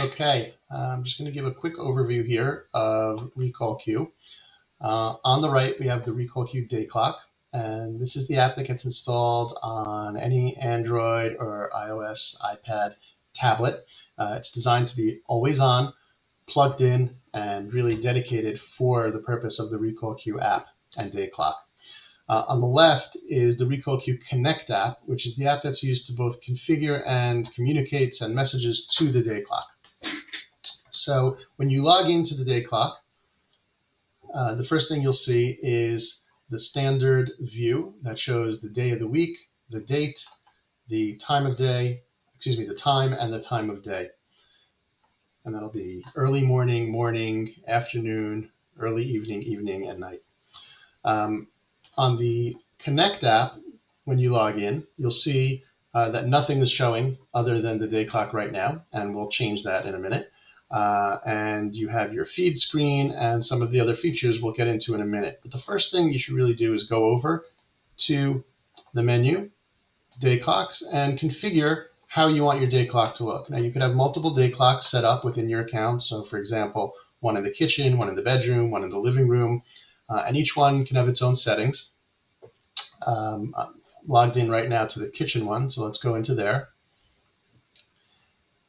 Okay, I'm just going to give a quick overview here of RecallCue. On the right, we have the RecallCue Dayclock, and this is the app that gets installed on any Android or iOS, iPad, tablet. It's designed to be always on, plugged in, and really dedicated for the purpose of the RecallCue app and Dayclock. On the left is the RecallCue Connect app, which is the app that's used to both configure and communicate, send messages to the Dayclock. So when you log into the Dayclock, the first thing you'll see is the standard view that shows the day of the week, the date, the time of day, the time and the time of day. And that'll be early morning, morning, afternoon, early evening, evening, and night. On the Connect app, when you log in, you'll see that nothing is showing other than the Dayclock right now, and we'll change that in a minute. And you have your feed screen and some of the other features we'll get into in a minute. But the first thing you should really do is go over to the menu, Dayclocks, and configure how you want your Dayclock to look. Now, you could have multiple Dayclocks set up within your account. So, for example, one in the kitchen, one in the bedroom, one in the living room, and each one can have its own settings. I'm logged in right now to the kitchen one, so let's go into there.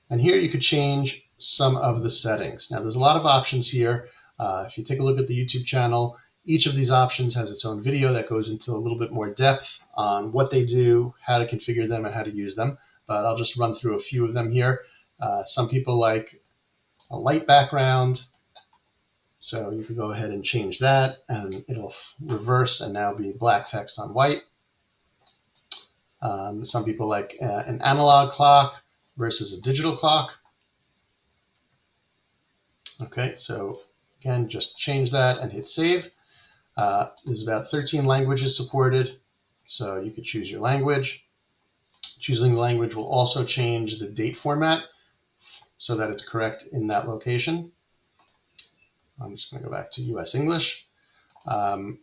And here you could change some of the settings. Now, there's a lot of options here. If you take a look at the YouTube channel, each of these options has its own video that goes into a little bit more depth on what they do, how to configure them, and how to use them. But I'll just run through a few of them here. Some people like a light background, so you can go ahead and change that, and it'll reverse and now be black text on white. Some people like an analog clock versus a digital clock. Okay, so again, just change that and hit save. There's about 13 languages supported, so you could choose your language. Choosing the language will also change the date format so that it's correct in that location. I'm just going to go back to US English. Some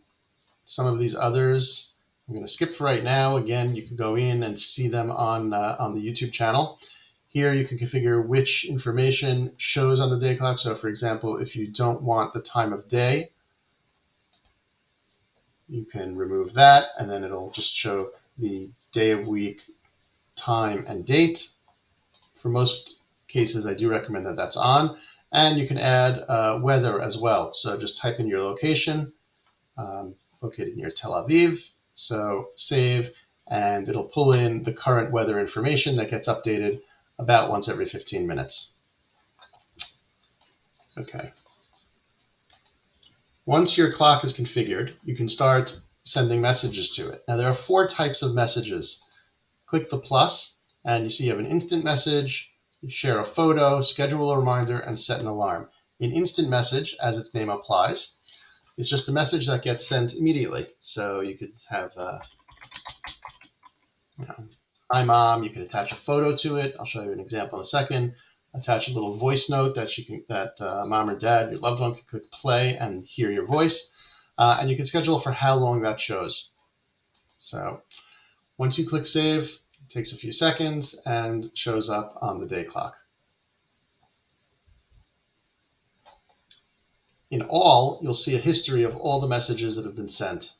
of these others I'm going to skip for right now. Again, you can go in and see them on the YouTube channel. Here you can configure which information shows on the Dayclock. So for example, if you don't want the time of day, you can remove that, and then it'll just show the day of week, time, and date. For most cases, I do recommend that that's on. And you can add weather as well. So just type in your location, located near Tel Aviv. So save, and it'll pull in the current weather information that gets updated about once every 15 minutes. Okay. Once your clock is configured, you can start sending messages to it. Now, there are 4 types of messages. Click the plus, and you see you have an instant message, you share a photo, schedule a reminder, and set an alarm. An instant message, as its name applies, is just a message that gets sent immediately. So you could have, hi mom, you can attach a photo to it. I'll show you an example in a second. Attach a little voice note that mom or dad, your loved one, can click play and hear your voice. And you can schedule for how long that shows. So once you click save, it takes a few seconds and shows up on the Dayclock. In all, you'll see a history of all the messages that have been sent.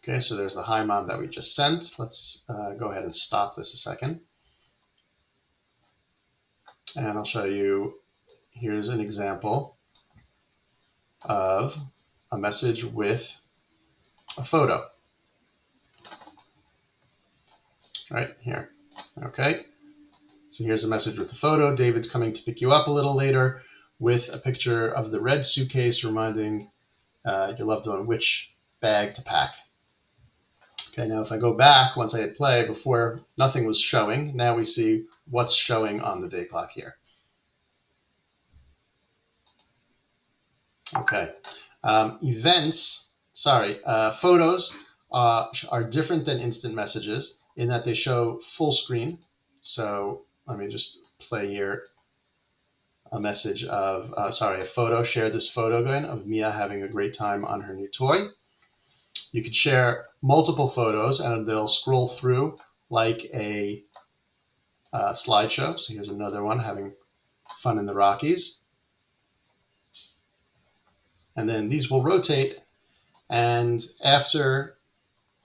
Okay, so there's the hi mom that we just sent. Let's go ahead and stop this a second. And I'll show you, here's an example of a message with a photo. Right here. Okay, so here's a message with a photo. David's coming to pick you up a little later, with a picture of the red suitcase reminding your loved one which bag to pack. Okay, now if I go back, once I hit play, before nothing was showing, now we see what's showing on the Dayclock here. Okay, photos are different than instant messages in that they show full screen. So let me just play here a message of, a photo. Share this photo again of Mia having a great time on her new toy. You could share multiple photos and they'll scroll through like a slideshow. So here's another one having Fun in the Rockies. And then these will rotate, and after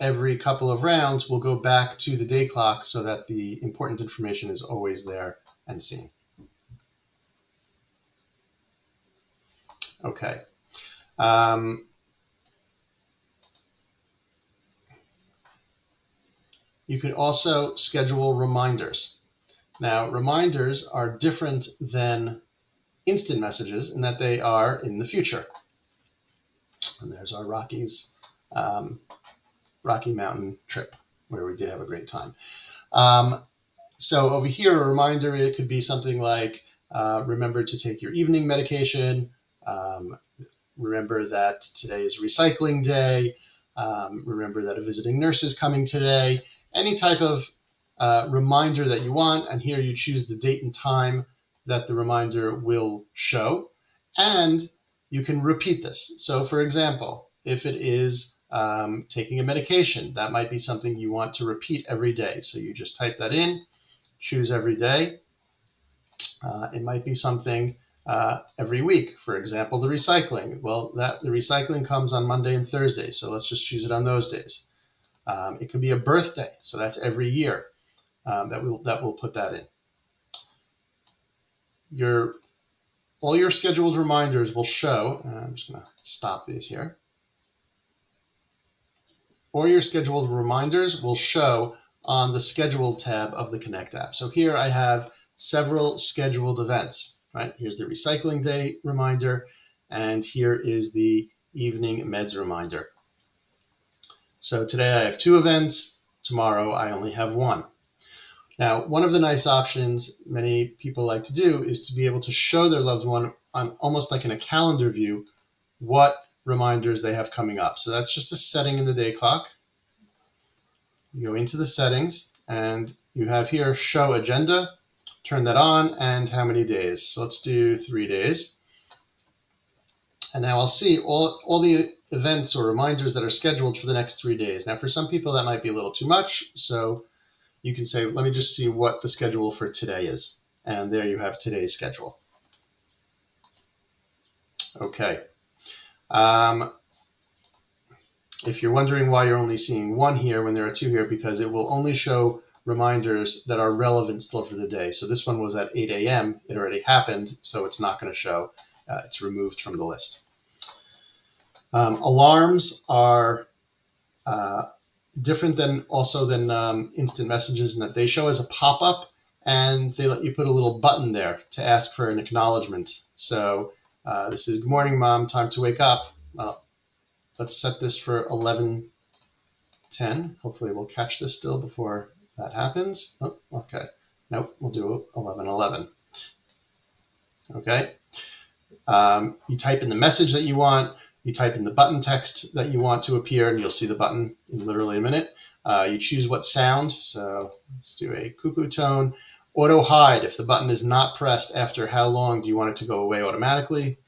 every couple of rounds, we'll go back to the day clock so that the important information is always there and seen. Okay. You can also schedule reminders. Now, reminders are different than instant messages in that they are in the future. And there's our Rocky Mountain trip where we did have a great time. So over here, a reminder, it could be something like, remember to take your evening medication. Remember that today is recycling day. Remember that a visiting nurse is coming today. Any type of reminder that you want. And here you choose the date and time that the reminder will show. And you can repeat this. So for example, if it is taking a medication, that might be something you want to repeat every day. So you just type that in, choose every day. It might be something every week. For example, the recycling. Well, the recycling comes on Monday and Thursday, so let's just choose it on those days. It could be a birthday, so that's every year that we'll put that in. All your scheduled reminders will show. I'm just going to stop these here. All your scheduled reminders will show on the Schedule tab of the Connect app. So here I have several scheduled events, right? Here's the recycling day reminder, and here is the evening meds reminder. So today I have 2 events, tomorrow I only have 1. Now, one of the nice options many people like to do is to be able to show their loved one on almost like in a calendar view what reminders they have coming up. So that's just a setting in the day clock. You go into the settings and you have here show agenda, turn that on, and how many days. So let's do 3 days. And now I'll see all the events or reminders that are scheduled for the next 3 days. Now for some people that might be a little too much, so you can say, let me just see what the schedule for today is. And there you have today's schedule. Okay. If you're wondering why you're only seeing 1 here when there are 2 here, because it will only show reminders that are relevant still for the day. So this one was at 8 a.m. It already happened, so it's not going to show. It's removed from the list. Alarms are different than instant messages in that they show as a pop-up, and they let you put a little button there to ask for an acknowledgement. So this is, good morning, Mom, time to wake up. Well, let's set this for 11:10. Hopefully we'll catch this still before that happens. Oh, okay. Nope, we'll do 11:11. Okay. You type in the message that you want. You type in the button text that you want to appear, and you'll see the button in literally a minute. You choose what sound. So let's do a cuckoo tone. Auto hide. If the button is not pressed, after how long do you want it to go away automatically?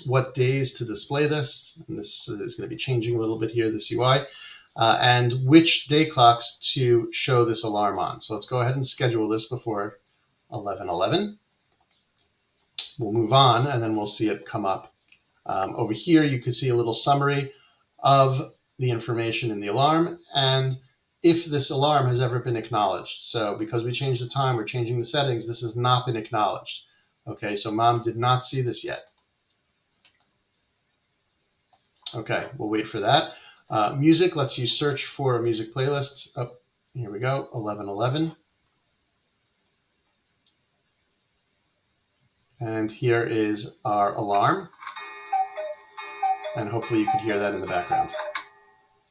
What days to display this? And this is going to be changing a little bit here, this UI. And which day clocks to show this alarm on. So let's go ahead and schedule this before 11:11. We'll move on, and then we'll see it come up. Over here, you can see a little summary of the information in the alarm and if this alarm has ever been acknowledged. So because we changed the time, we're changing the settings, this has not been acknowledged. Okay, so Mom did not see this yet. Okay, we'll wait for that. Music lets you search for a music playlist. Oh, here we go, 11:11. And here is our alarm. And hopefully you can hear that in the background.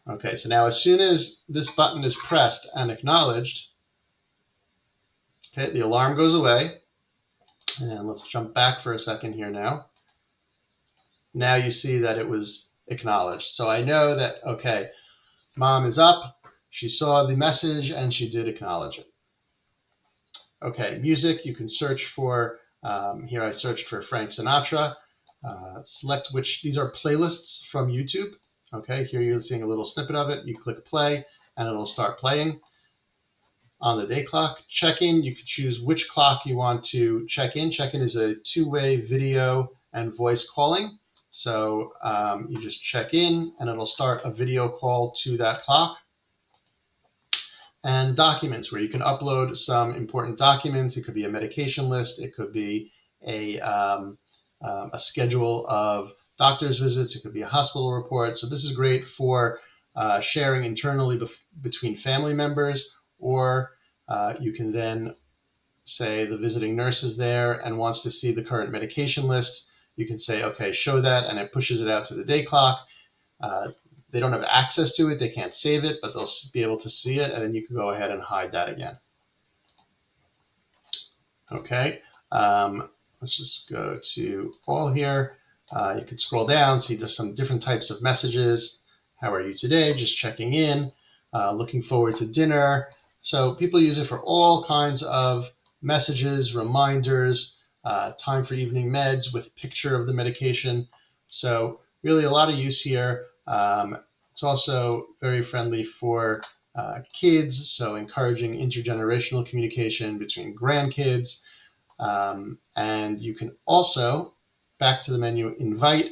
Okay, so now as soon as this button is pressed and acknowledged, okay, the alarm goes away. And let's jump back for a second here now. Now you see that it was acknowledged. So I know that, okay, Mom is up, she saw the message, and she did acknowledge it. Okay, music, you can search for, here I searched for Frank Sinatra. Select which, these are playlists from YouTube. Okay, here you're seeing a little snippet of it. You click play, and it'll start playing. on the day clock. Check-in, you could choose which clock you want to check in. Check-in is a two-way video and voice calling. So you just check in and it'll start a video call to that clock. And documents, where you can upload some important documents. It could be a medication list. It could be a schedule of doctor's visits. It could be a hospital report. So this is great for sharing internally between family members, or you can then say the visiting nurse is there and wants to see the current medication list. You can say, okay, show that, and it pushes it out to the day clock. They don't have access to it. They can't save it, but they'll be able to see it, and then you can go ahead and hide that again. Okay, let's just go to all here. You could scroll down, see just some different types of messages. How are you today? Just checking in. Looking forward to dinner. So people use it for all kinds of messages, reminders, time for evening meds with a picture of the medication. So really a lot of use here. It's also very friendly for kids, so encouraging intergenerational communication between grandkids. And you can also, back to the menu, invite,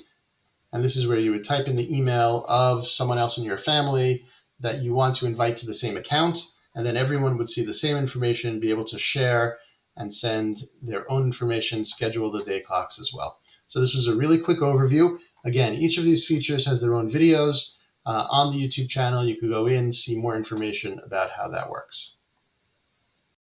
and this is where you would type in the email of someone else in your family that you want to invite to the same account, and then everyone would see the same information, be able to share and send their own information, schedule the day clocks as well. So this was a really quick overview. Again, each of these features has their own videos on the YouTube channel. You could go in, see more information about how that works.